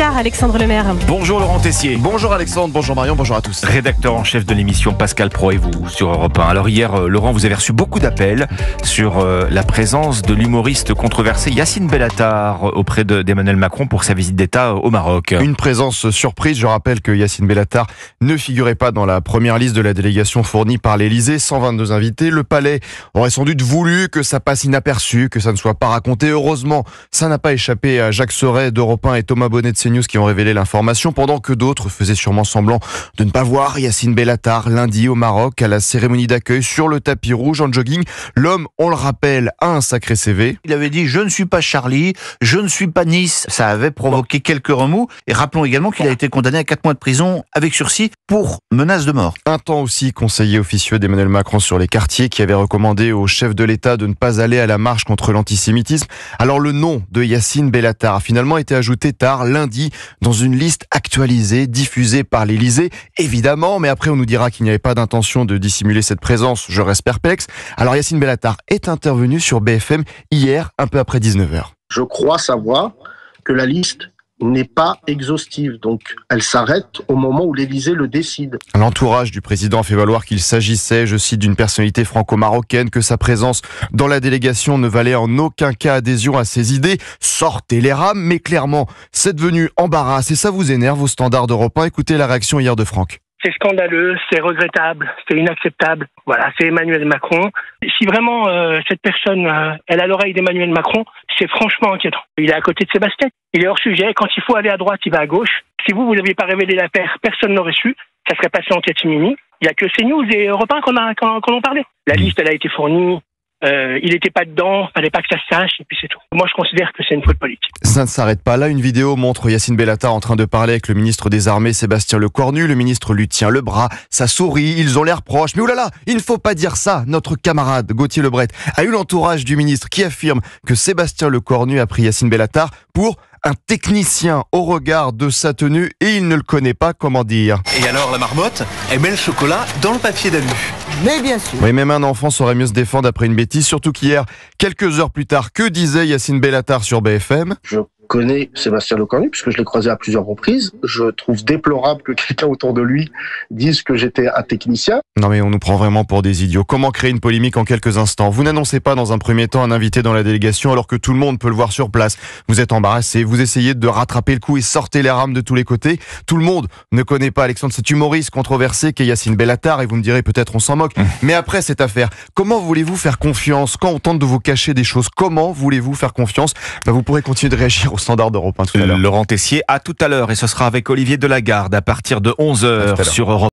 Car Alexandre Lemaire. Bonjour Laurent Tessier. Bonjour Alexandre, bonjour Marion, bonjour à tous. Rédacteur en chef de l'émission Pascal Pro et vous sur Europe 1. Alors hier, Laurent, vous avez reçu beaucoup d'appels sur la présence de l'humoriste controversé Yacine Bellatar auprès d'Emmanuel Macron pour sa visite d'État au Maroc. Une présence surprise, je rappelle que Yacine Bellatar ne figurait pas dans la première liste de la délégation fournie par l'Elysée, 122 invités. Le palais aurait sans doute voulu que ça passe inaperçu, que ça ne soit pas raconté. Heureusement, ça n'a pas échappé à Jacques Serret d'Europe 1 et Thomas Bonnet de CNews qui ont révélé l'information, pendant que d'autres faisaient sûrement semblant de ne pas voir Yacine Bellatar lundi au Maroc à la cérémonie d'accueil sur le tapis rouge en jogging. L'homme, on le rappelle, a un sacré CV. Il avait dit « Je ne suis pas Charlie, je ne suis pas Nice ». Ça avait provoqué quelques remous. Et rappelons également qu'il a été condamné à 4 mois de prison avec sursis pour menace de mort. Un temps aussi conseiller officieux d'Emmanuel Macron sur les quartiers qui avait recommandé au chef de l'État de ne pas aller à la marche contre l'antisémitisme. Alors le nom de Yacine Bellatar a finalement été ajouté tard, lundi, dans une liste actualisée, diffusée par l'Elysée, évidemment, mais après on nous dira qu'il n'y avait pas d'intention de dissimuler cette présence, je reste perplexe. Alors Yacine Bellatar est intervenu sur BFM hier, un peu après 19h. Je crois savoir que la liste n'est pas exhaustive, donc elle s'arrête au moment où l'Élysée le décide. L'entourage du président fait valoir qu'il s'agissait, je cite, d'une personnalité franco-marocaine, que sa présence dans la délégation ne valait en aucun cas adhésion à ses idées. Sortez les rames, mais clairement, c'est devenu embarrasse et ça vous énerve au standard d'Europe 1. Écoutez la réaction hier de Franck. C'est scandaleux, c'est regrettable, c'est inacceptable. Voilà, c'est Emmanuel Macron. Si vraiment cette personne, elle a l'oreille d'Emmanuel Macron, c'est franchement inquiétant. Il est à côté de Sébastien, il est hors sujet. Quand il faut aller à droite, il va à gauche. Si vous n'aviez pas révélé l'affaire, personne n'aurait su. Ça serait passé en catimini. Il n'y a que CNews et Europe 1 qu'on en parlait. La liste, elle a été fournie. Il n'était pas dedans, fallait pas que ça se sache, et puis c'est tout. Moi, je considère que c'est une faute politique. Ça ne s'arrête pas là. Une vidéo montre Yacine Bellatar en train de parler avec le ministre des Armées, Sébastien Lecornu. Le ministre lui tient le bras, ça sourit, ils ont l'air proches. Mais oulala, il ne faut pas dire ça. Notre camarade Gauthier Lebret a eu l'entourage du ministre qui affirme que Sébastien Lecornu a pris Yacine Bellatar pour un technicien au regard de sa tenue et il ne le connaît pas, comment dire. Et alors la marmotte, elle met le chocolat dans le papier d'alu. Mais bien sûr. Oui, même un enfant saurait mieux se défendre après une bêtise, surtout qu'hier, quelques heures plus tard, que disait Yacine Bellatar sur BFM ? Je connais Sébastien Lecornu puisque je l'ai croisé à plusieurs reprises. Je trouve déplorable que quelqu'un autour de lui dise que j'étais un technicien. Non mais on nous prend vraiment pour des idiots. Comment créer une polémique en quelques instants ? Vous n'annoncez pas dans un premier temps un invité dans la délégation alors que tout le monde peut le voir sur place. Vous êtes embarrassé, vous essayez de rattraper le coup et sortez les rames de tous les côtés. Tout le monde ne connaît pas Alexandre, cet humoriste controversé qu'est Yacine Bellatar et vous me direz peut-être on s'en moque. Mais après cette affaire, comment voulez-vous faire confiance quand on tente de vous cacher des choses ? Comment voulez-vous faire confiance ? Vous pourrez continuer de réagir au standard d'Europe 1 tout à l'heure. Laurent Tessier, à tout à l'heure et ce sera avec Olivier Delagarde à partir de 11h sur Europe 1.